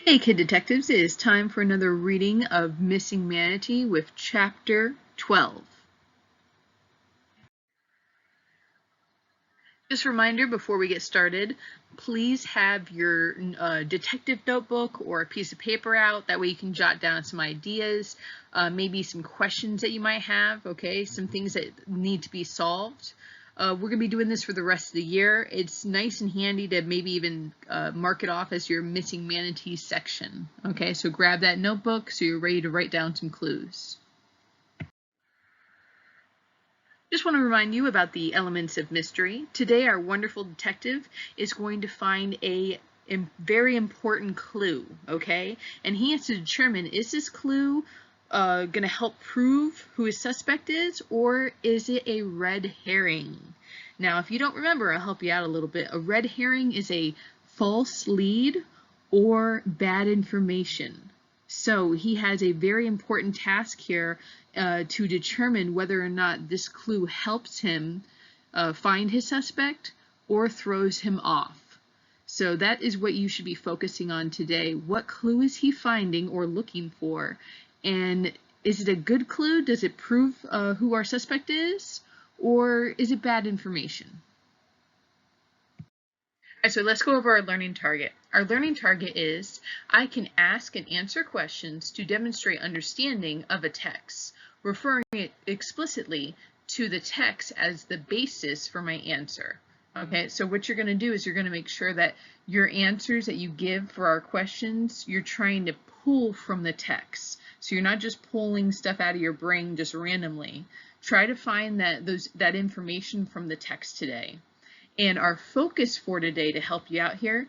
Hey Kid Detectives, it is time for another reading of Missing Manatee with Chapter 12. Just a reminder before we get started, please have your detective notebook or a piece of paper out. That way you can jot down some ideas, maybe some questions that you might have, okay? Some things that need to be solved. We're going to be doing this for the rest of the year. It's nice and handy to maybe even mark it off as your Missing Manatee section. Okay, so grab that notebook so you're ready to write down some clues. Just want to remind you about the elements of mystery. Today our wonderful detective is going to find a very important clue, okay? And he has to determine, is this clue going to help prove who his suspect is, or is it a red herring? Now, if you don't remember, I'll help you out a little bit. A red herring is a false lead or bad information. So he has a very important task here to determine whether or not this clue helps him find his suspect or throws him off. So that is what you should be focusing on today. What clue is he finding or looking for? And is it a good clue? Does it prove who our suspect is? Or is it bad information? All right, so let's go over our learning target. Our learning target is, I can ask and answer questions to demonstrate understanding of a text, referring it explicitly to the text as the basis for my answer. Okay, so what you're going to do is you're going to make sure that your answers that you give for our questions, you're trying to pull from the text. So you're not just pulling stuff out of your brain just randomly. Try to find that information from the text today. And our focus for today to help you out here,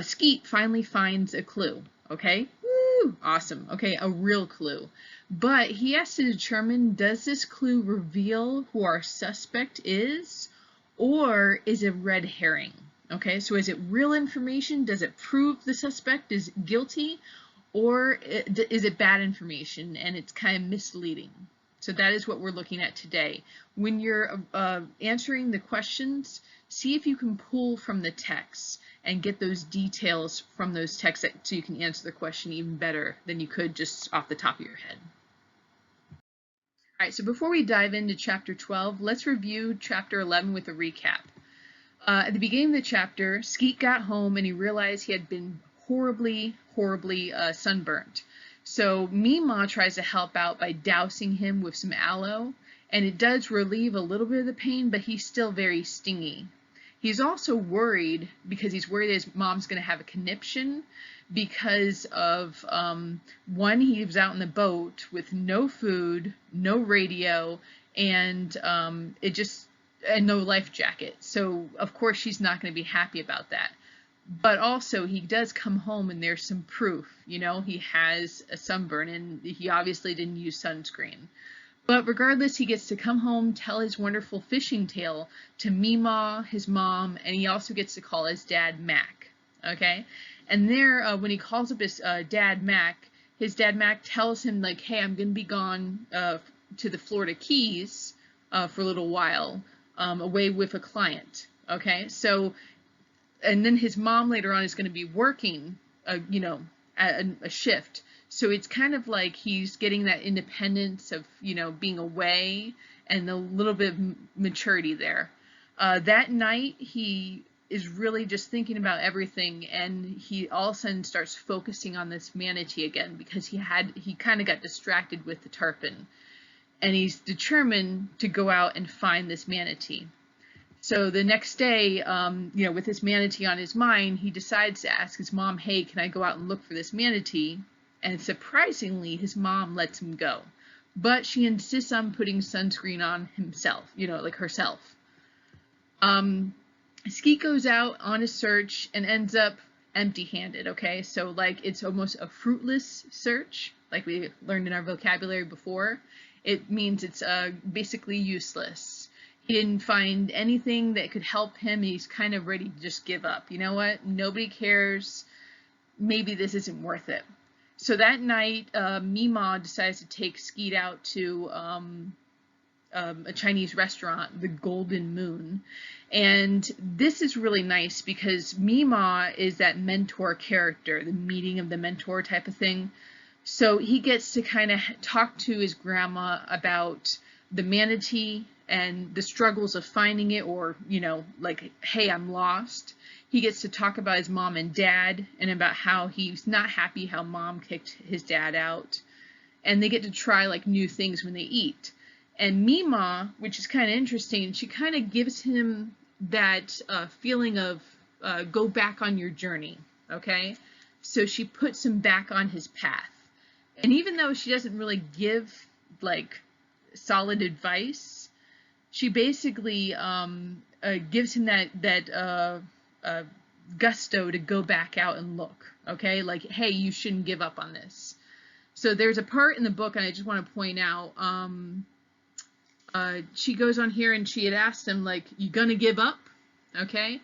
Skeet finally finds a clue, okay? Woo, awesome, okay, a real clue. But he has to determine, does this clue reveal who our suspect is, or is it red herring? Okay, so is it real information? Does it prove the suspect is guilty, or is it bad information and it's kind of misleading? So that is what we're looking at today. When you're answering the questions, see if you can pull from the text and get those details from those texts so you can answer the question even better than you could just off the top of your head. All right, so before we dive into chapter 12, let's review chapter 11 with a recap. At the beginning of the chapter, Skeet got home and he realized he had been horribly sunburnt. So Meemaw tries to help out by dousing him with some aloe, and it does relieve a little bit of the pain, but he's still very stingy. He's also worried because he's worried his mom's going to have a conniption because of, one, he was out in the boat with no food, no radio, and and no life jacket. So of course she's not going to be happy about that. But also he does come home and there's some proof, you know, he has a sunburn and he obviously didn't use sunscreen. But regardless, he gets to come home, tell his wonderful fishing tale to Meemaw, his mom, and he also gets to call his dad Mac, okay? And there, when he calls up his dad Mac tells him, like, hey, I'm going to be gone to the Florida Keys for a little while, away with a client, okay? So, and then his mom later on is going to be working, you know, a shift. So it's kind of like he's getting that independence of, you know, being away and a little bit of maturity there. That night, he is really just thinking about everything, and he all of a sudden starts focusing on this manatee again because he kind of got distracted with the tarpon, and he's determined to go out and find this manatee. So the next day, you know, with this manatee on his mind, he decides to ask his mom, hey, can I go out and look for this manatee? And surprisingly, his mom lets him go. But she insists on putting sunscreen on himself, you know, like herself. Skeet goes out on a search and ends up empty-handed, okay? So, like, it's almost a fruitless search, like we learned in our vocabulary before. It means it's basically useless. He didn't find anything that could help him. He's kind of ready to just give up. You know what? Nobody cares. Maybe this isn't worth it. So that night, Meemaw decides to take Skeet out to a Chinese restaurant, the Golden Moon. And this is really nice because Mima is that mentor character, the meeting of the mentor type of thing. So he gets to kind of talk to his grandma about the manatee and the struggles of finding it, or, like, hey, I'm lost. He gets to talk about his mom and dad and about how he's not happy how mom kicked his dad out. And they get to try like new things when they eat. And Mima, which is kind of interesting, she kind of gives him that feeling of go back on your journey, okay? So she puts him back on his path. And even though she doesn't really give like solid advice, she basically gives him that gusto to go back out and look, okay? Like, hey, you shouldn't give up on this. So there's a part in the book, and I just want to point out, she goes on here and she had asked him, like, you gonna give up? Okay?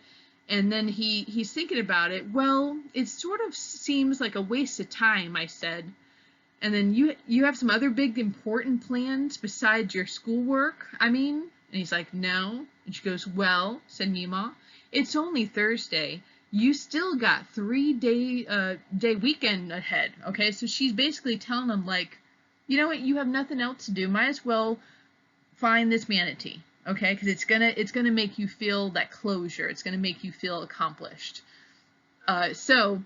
And then he's thinking about it. Well, it sort of seems like a waste of time, I said. And then you have some other big important plans besides your schoolwork, I mean? And he's like, no. And she goes, well, said Mima, it's only Thursday. You still got 3-day weekend ahead, okay? So she's basically telling him, like, you know what, you have nothing else to do. Might as well find this manatee, okay? Because it's gonna make you feel that closure. It's gonna make you feel accomplished. So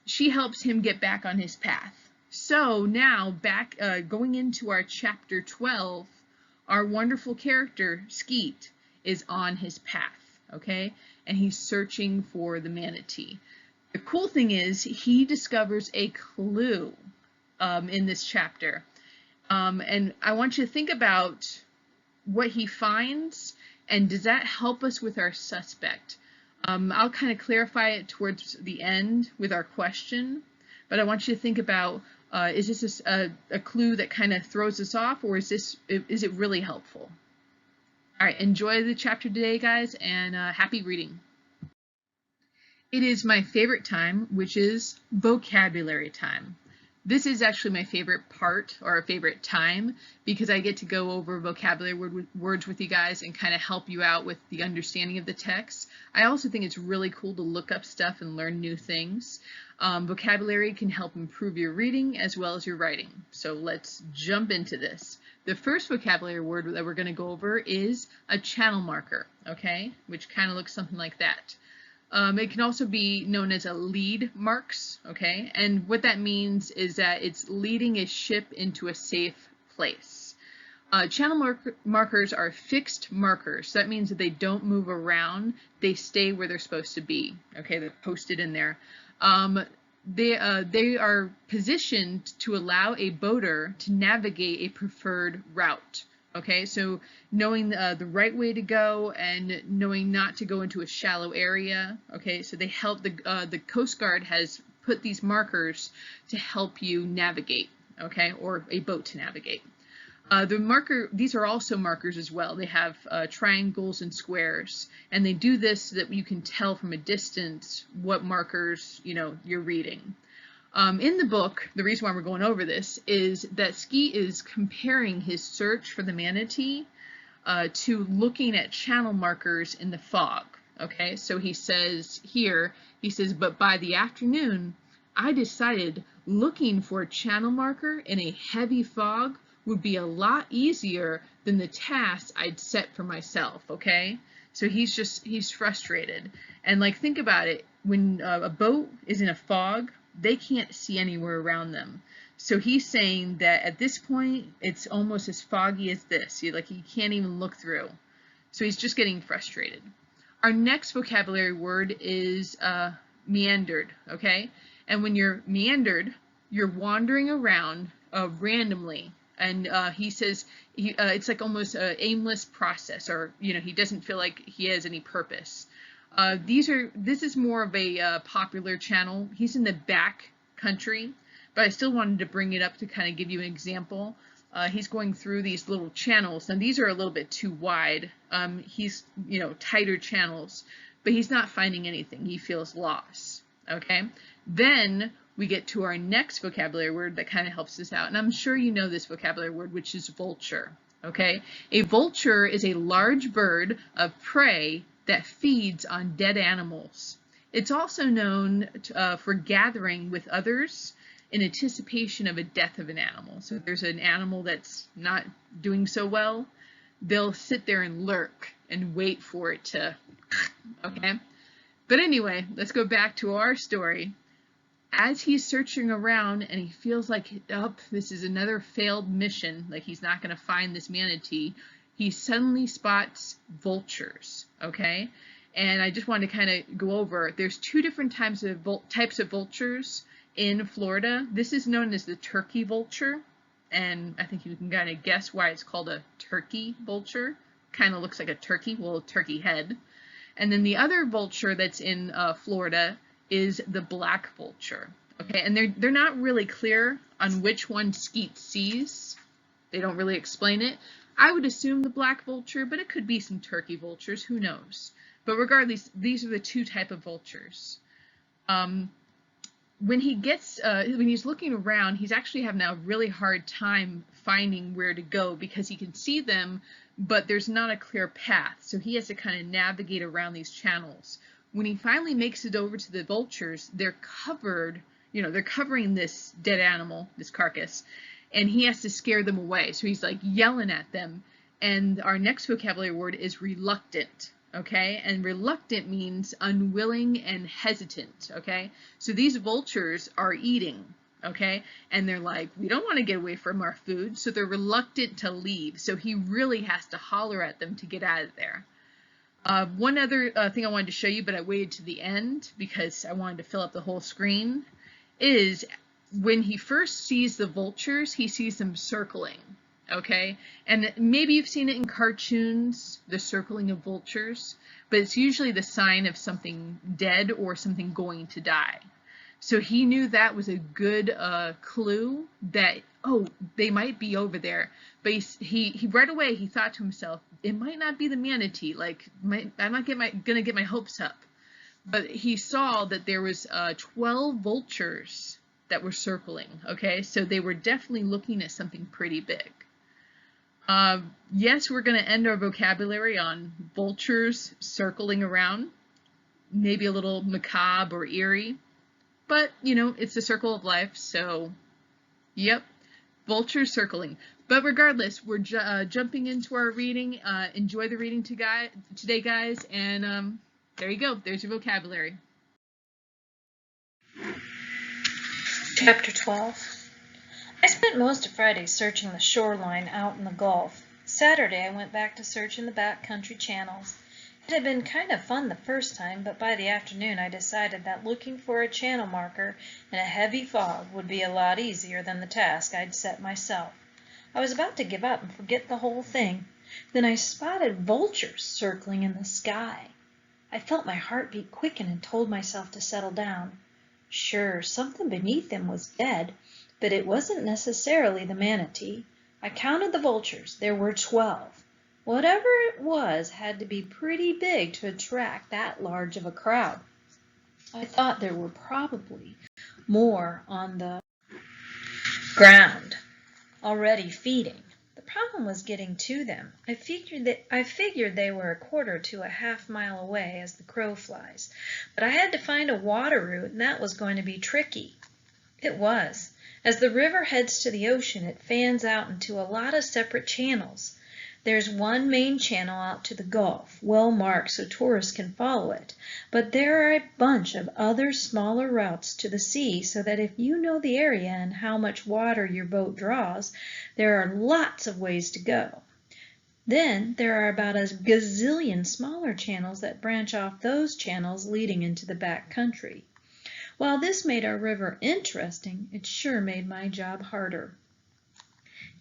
she helps him get back on his path. So now back going into our chapter 12, our wonderful character Skeet is on his path, okay? And he's searching for the manatee. The cool thing is he discovers a clue in this chapter. And I want you to think about what he finds, and does that help us with our suspect? I'll kind of clarify it towards the end with our question, but I want you to think about, is this a clue that kind of throws us off, or is it really helpful? All right, enjoy the chapter today, guys, and happy reading. It is my favorite time, which is vocabulary time. This is actually my favorite part, or a favorite time, because I get to go over vocabulary words with you guys and kind of help you out with the understanding of the text. I also think it's really cool to look up stuff and learn new things. Vocabulary can help improve your reading as well as your writing. So let's jump into this. The first vocabulary word that we're going to go over is a channel marker, okay, which kind of looks something like that. It can also be known as a lead marks, okay, and what that means is that it's leading a ship into a safe place. Channel markers are fixed markers, so that means that they don't move around, they stay where they're supposed to be, okay, they're posted in there. They are positioned to allow a boater to navigate a preferred route. Okay, so knowing the right way to go and knowing not to go into a shallow area. Okay, so they help the Coast Guard has put these markers to help you navigate. Okay, or a boat to navigate. These are also markers as well. They have triangles and squares, and they do this so that you can tell from a distance what markers you're reading. In the book, the reason why we're going over this is that Skeet is comparing his search for the manatee to looking at channel markers in the fog. Okay, so he says here, but by the afternoon, I decided looking for a channel marker in a heavy fog would be a lot easier than the task I'd set for myself, okay? So he's frustrated. And like, think about it, when a boat is in a fog, they can't see anywhere around them. So he's saying that at this point, it's almost as foggy as this. Like, he can't even look through. So he's just getting frustrated. Our next vocabulary word is meandered, okay? And when you're meandered, you're wandering around randomly. And he says it's like almost an aimless process, or he doesn't feel like he has any purpose. This is more of a popular channel. He's in the back country, but I still wanted to bring it up to kind of give you an example. He's going through these little channels. Now these are a little bit too wide. He's tighter channels, but he's not finding anything. He feels lost. Okay. Then we get to our next vocabulary word that kind of helps us out, and I'm sure you know this vocabulary word, which is vulture. Okay, a vulture is a large bird of prey that feeds on dead animals. It's also known for gathering with others in anticipation of a death of an animal. So if there's an animal that's not doing so well, they'll sit there and lurk and wait for it to, okay? But anyway, let's go back to our story. As he's searching around and he feels like, oh, this is another failed mission, like he's not going to find this manatee, he suddenly spots vultures, okay? And I just wanted to kind of go over, there's two different types of vultures in Florida. This is known as the turkey vulture, and I think you can kind of guess why it's called a turkey vulture. Kind of looks like a turkey, well, a turkey head. And then the other vulture that's in Florida is the black vulture. Okay, and they're not really clear on which one Skeet sees. They don't really explain it. I would assume the black vulture, but it could be some turkey vultures, who knows. But regardless, these are the two type of vultures. When he's looking around, he's actually having a really hard time finding where to go because he can see them, but there's not a clear path. So he has to kind of navigate around these channels. When he finally makes it over to the vultures, they're covered, they're covering this dead animal, this carcass, and he has to scare them away. So he's like yelling at them. And our next vocabulary word is reluctant. Okay, and reluctant means unwilling and hesitant. Okay, so these vultures are eating. Okay, and they're like, we don't want to get away from our food, so they're reluctant to leave. So he really has to holler at them to get out of there. One other thing I wanted to show you, but I waited to the end because I wanted to fill up the whole screen, is when he first sees the vultures, he sees them circling. Okay, and maybe you've seen it in cartoons, the circling of vultures, but it's usually the sign of something dead or something going to die. So he knew that was a good clue that, oh, they might be over there. But he right away, he thought to himself, it might not be the manatee, like, I'm not gonna get my hopes up. But he saw that there was 12 vultures that were circling, okay? So they were definitely looking at something pretty big. Yes, we're going to end our vocabulary on vultures circling around, maybe a little macabre or eerie, but, it's the circle of life, so, yep, vultures circling. But regardless, we're jumping into our reading. Enjoy the reading today, guys, and there you go. There's your vocabulary. Chapter 12. I spent most of Friday searching the shoreline out in the Gulf. Saturday I went back to search in the back country channels. It had been kind of fun the first time, but by the afternoon I decided that looking for a channel marker in a heavy fog would be a lot easier than the task I'd set myself. I was about to give up and forget the whole thing. Then I spotted vultures circling in the sky. I felt my heartbeat quicken and told myself to settle down. Sure, something beneath them was dead, but it wasn't necessarily the manatee. I counted the vultures. There were 12. Whatever it was had to be pretty big to attract that large of a crowd. I thought there were probably more on the ground, already feeding. The problem was getting to them. I figured they were a quarter to a half-mile away as the crow flies, but I had to find a water route, and that was going to be tricky. It was. As the river heads to the ocean, it fans out into a lot of separate channels. There's one main channel out to the Gulf, well marked so tourists can follow it, but there are a bunch of other smaller routes to the sea so that if you know the area and how much water your boat draws, there are lots of ways to go. Then there are about a gazillion smaller channels that branch off those channels leading into the back country. While this made our river interesting, it sure made my job harder.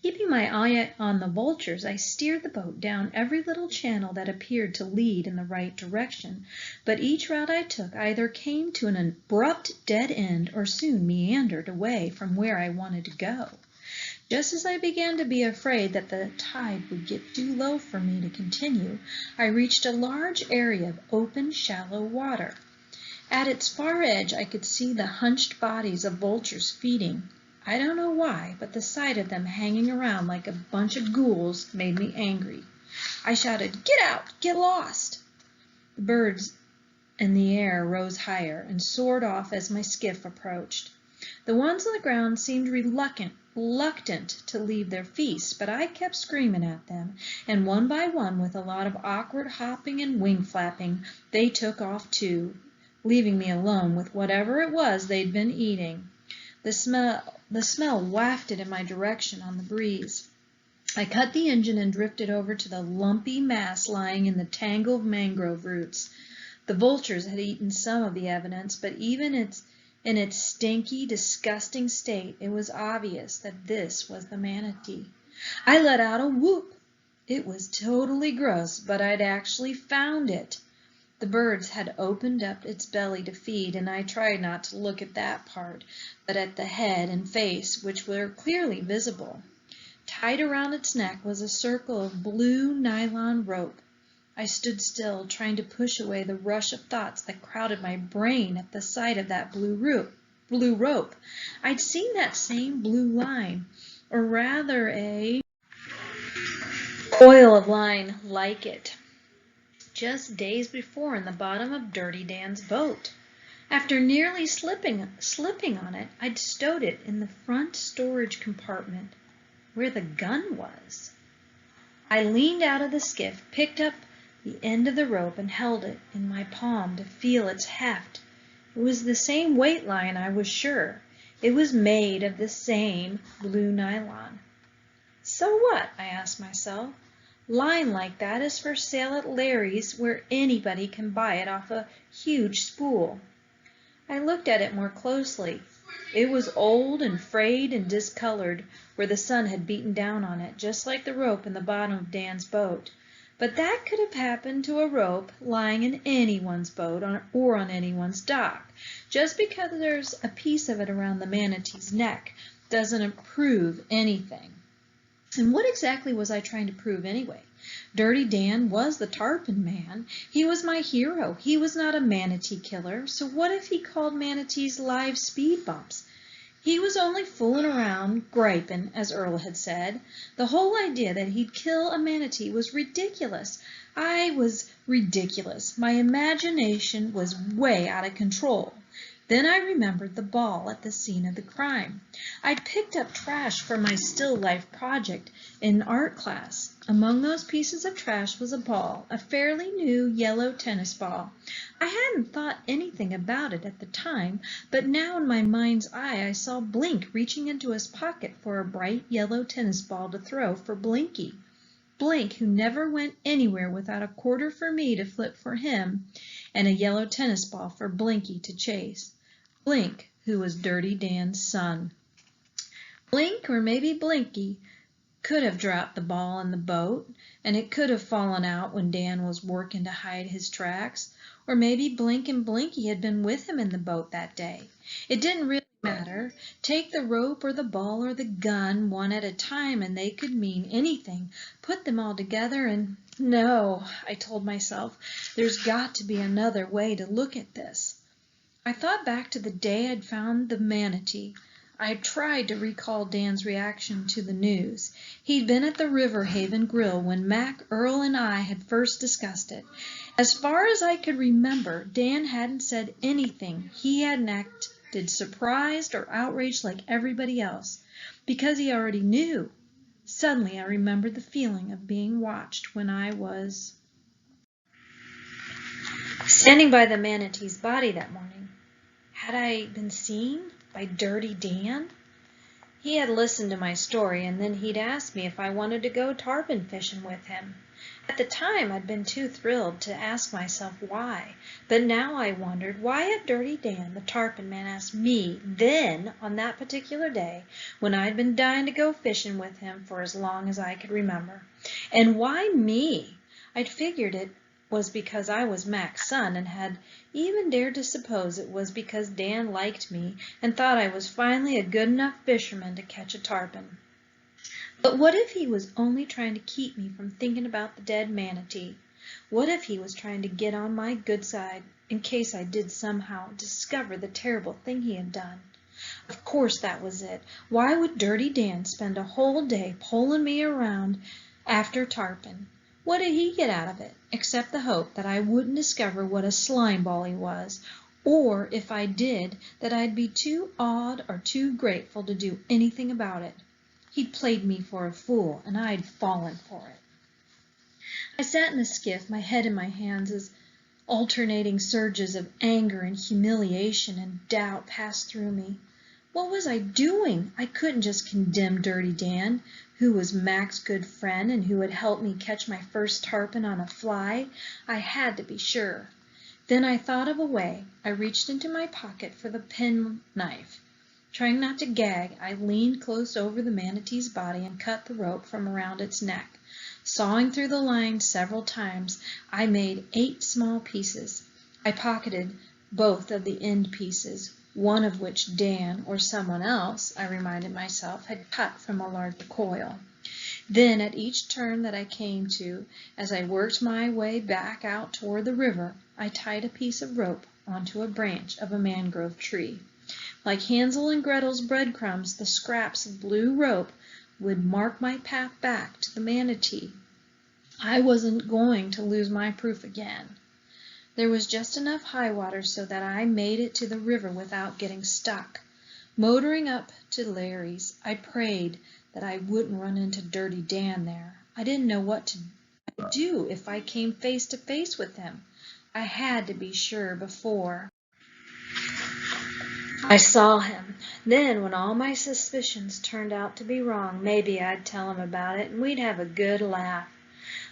Keeping my eye on the vultures, I steered the boat down every little channel that appeared to lead in the right direction, but each route I took either came to an abrupt dead end or soon meandered away from where I wanted to go. Just as I began to be afraid that the tide would get too low for me to continue, I reached a large area of open, shallow water. At its far edge, I could see the hunched bodies of vultures feeding. I don't know why, but the sight of them hanging around like a bunch of ghouls made me angry. I shouted, "Get out! Get lost!" The birds in the air rose higher and soared off as my skiff approached. The ones on the ground seemed reluctant to leave their feast, but I kept screaming at them, and one by one, with a lot of awkward hopping and wing flapping, they took off too, leaving me alone with whatever it was they'd been eating. The smell wafted in my direction on the breeze. I cut the engine and drifted over to the lumpy mass lying in the tangle of mangrove roots. The vultures had eaten some of the evidence, but even in its stinky, disgusting state, it was obvious that this was the manatee. I let out a whoop. It was totally gross, but I'd actually found it. The birds had opened up its belly to feed, and I tried not to look at that part, but at the head and face, which were clearly visible. Tied around its neck was a circle of blue nylon rope. I stood still, trying to push away the rush of thoughts that crowded my brain at the sight of that blue rope. I'd seen that same blue line, or rather a coil of line like it, just days before in the bottom of Dirty Dan's boat. After nearly slipping on it, I'd stowed it in the front storage compartment where the gun was. I leaned out of the skiff, picked up the end of the rope, and held it in my palm to feel its heft. It was the same weight line, I was sure. It was made of the same blue nylon. So what? I asked myself. Line like that is for sale at Larry's, where anybody can buy it off a huge spool. I looked at it more closely. It was old and frayed and discolored, where the sun had beaten down on it, just like the rope in the bottom of Dan's boat. But that could have happened to a rope lying in anyone's boat or on anyone's dock. Just because there's a piece of it around the manatee's neck doesn't prove anything. And what exactly was I trying to prove anyway? Dirty Dan was the tarpon man. He was my hero. He was not a manatee killer. So what if he called manatees live speed bumps? He was only fooling around, griping, as Earl had said. The whole idea that he'd kill a manatee was ridiculous. I was ridiculous. My imagination was way out of control. Then I remembered the ball at the scene of the crime. I'd picked up trash for my still life project in art class. Among those pieces of trash was a ball, a fairly new yellow tennis ball. I hadn't thought anything about it at the time, but now in my mind's eye I saw Blink reaching into his pocket for a bright yellow tennis ball to throw for Blinky. Blink, who never went anywhere without a quarter for me to flip for him, and a yellow tennis ball for Blinky to chase. Blink, who was Dirty Dan's son. Blink, or maybe Blinky, could have dropped the ball in the boat, and it could have fallen out when Dan was working to hide his tracks. Or maybe Blink and Blinky had been with him in the boat that day. It didn't really matter. Take the rope or the ball or the gun one at a time, and they could mean anything. Put them all together and... No, I told myself, there's got to be another way to look at this. I thought back to the day I'd found the manatee. I tried to recall Dan's reaction to the news. He'd been at the River Haven Grill when Mac, Earl, and I had first discussed it. As far as I could remember, Dan hadn't said anything. He hadn't acted surprised or outraged like everybody else, because he already knew. Suddenly I remembered the feeling of being watched when I was standing by the manatee's body that morning. Had I been seen by Dirty Dan? He had listened to my story, and then he'd asked me if I wanted to go tarpon fishing with him. At the time, I'd been too thrilled to ask myself why, but now I wondered why had Dirty Dan, the tarpon man, asked me then, on that particular day, when I'd been dying to go fishing with him for as long as I could remember. And why me? I'd figured it was because I was Mac's son, and had even dared to suppose it was because Dan liked me and thought I was finally a good enough fisherman to catch a tarpon. But what if he was only trying to keep me from thinking about the dead manatee? What if he was trying to get on my good side in case I did somehow discover the terrible thing he had done? Of course that was it. Why would Dirty Dan spend a whole day pulling me around after tarpon? What did he get out of it, except the hope that I wouldn't discover what a slime ball he was, or if I did, that I'd be too awed or too grateful to do anything about it? He'd played me for a fool, and I'd fallen for it. I sat in the skiff, my head in my hands, as alternating surges of anger and humiliation and doubt passed through me. What was I doing? I couldn't just condemn Dirty Dan, who was Mac's good friend and who had helped me catch my first tarpon on a fly. I had to be sure. Then I thought of a way. I reached into my pocket for the penknife. Trying not to gag, I leaned close over the manatee's body and cut the rope from around its neck. Sawing through the line several times, I made 8 small pieces. I pocketed both of the end pieces, one of which Dan, or someone else, I reminded myself, had cut from a larger coil. Then, at each turn that I came to, as I worked my way back out toward the river, I tied a piece of rope onto a branch of a mangrove tree. Like Hansel and Gretel's breadcrumbs, the scraps of blue rope would mark my path back to the Manatee. I wasn't going to lose my proof again. There was just enough high water so that I made it to the river without getting stuck. Motoring up to Larry's, I prayed that I wouldn't run into Dirty Dan there. I didn't know what to do if I came face to face with him. I had to be sure before I saw him. Then, when all my suspicions turned out to be wrong, maybe I'd tell him about it and we'd have a good laugh.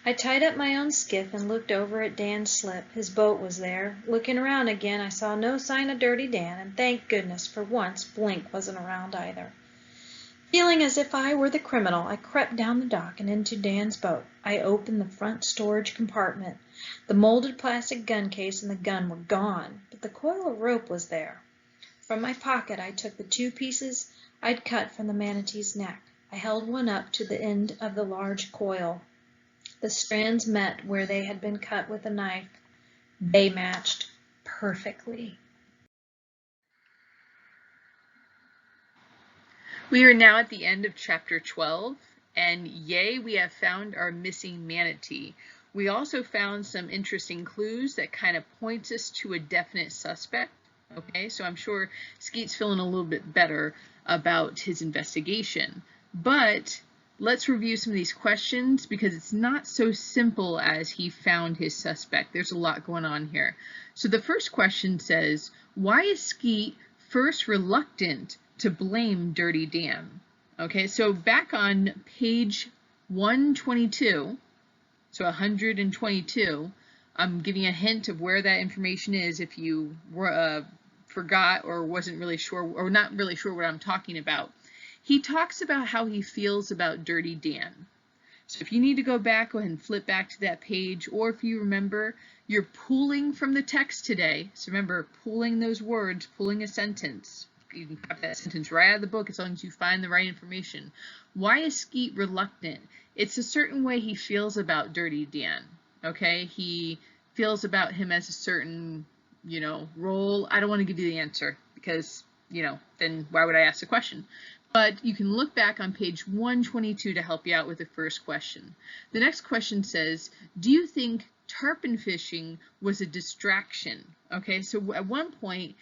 I tied up my own skiff and looked over at Dan's slip. His boat was there. Looking around again, I saw no sign of Dirty Dan, and thank goodness, for once, Blink wasn't around either. Feeling as if I were the criminal, I crept down the dock and into Dan's boat. I opened the front storage compartment. The molded plastic gun case and the gun were gone, but the coil of rope was there. From my pocket, I took the 2 pieces I'd cut from the manatee's neck. I held one up to the end of the large coil. The strands met where they had been cut with a knife. They matched perfectly. We are now at the end of chapter 12, and yay, we have found our missing manatee. We also found some interesting clues that kind of points us to a definite suspect. Okay, so I'm sure Skeet's feeling a little bit better about his investigation. But let's review some of these questions because it's not so simple as he found his suspect. There's a lot going on here. So the first question says, why is Skeet first reluctant to blame Dirty Dan? Okay, so back on page 122, so 122, I'm giving a hint of where that information is if you forgot or wasn't really sure or not really sure what I'm talking about. He talks about how he feels about Dirty Dan. So if you need to go back, go ahead and flip back to that page, or if you remember, you're pulling from the text today. So remember, pulling those words, pulling a sentence. You can copy that sentence right out of the book as long as you find the right information. Why is Skeet reluctant? It's a certain way he feels about Dirty Dan. Okay, he feels about him as a certain, role. I don't want to give you the answer because, then why would I ask the question? But you can look back on page 122 to help you out with the first question. The next question says, do you think tarpon fishing was a distraction? Okay, so at one point,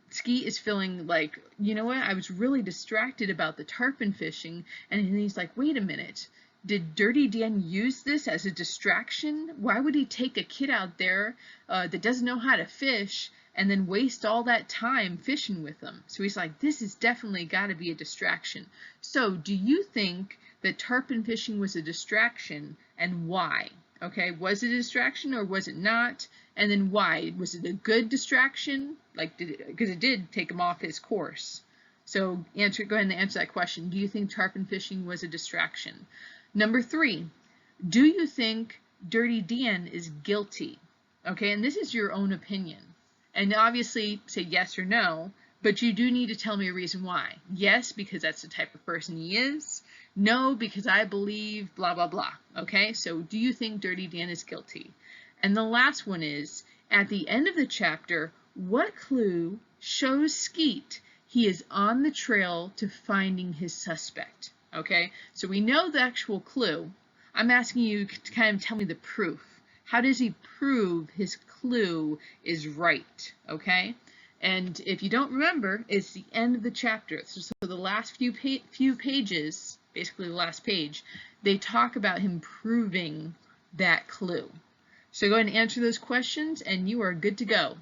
Skeet is feeling like, you know what, I was really distracted about the tarpon fishing, and he's like, wait a minute. Did Dirty Dan use this as a distraction? Why would he take a kid out there that doesn't know how to fish and then waste all that time fishing with them? So he's like, this has definitely got to be a distraction. So do you think that tarpon fishing was a distraction, and why? Okay, was it a distraction or was it not? And then why? Was it a good distraction? Because it did take him off his course. So go ahead and answer that question. Do you think tarpon fishing was a distraction? Number 3, do you think Dirty Dan is guilty? Okay, and this is your own opinion. And obviously say yes or no, but you do need to tell me a reason why. Yes, because that's the type of person he is. No, because I believe blah, blah, blah. Okay, so do you think Dirty Dan is guilty? And the last one is, at the end of the chapter, what clue shows Skeet he is on the trail to finding his suspect. Okay, so we know the actual clue. I'm asking you to kind of tell me the proof. How does he prove his clue is right? Okay, and if you don't remember, it's the end of the chapter. So the last few pages, basically the last page, they talk about him proving that clue. So go ahead and answer those questions and you are good to go.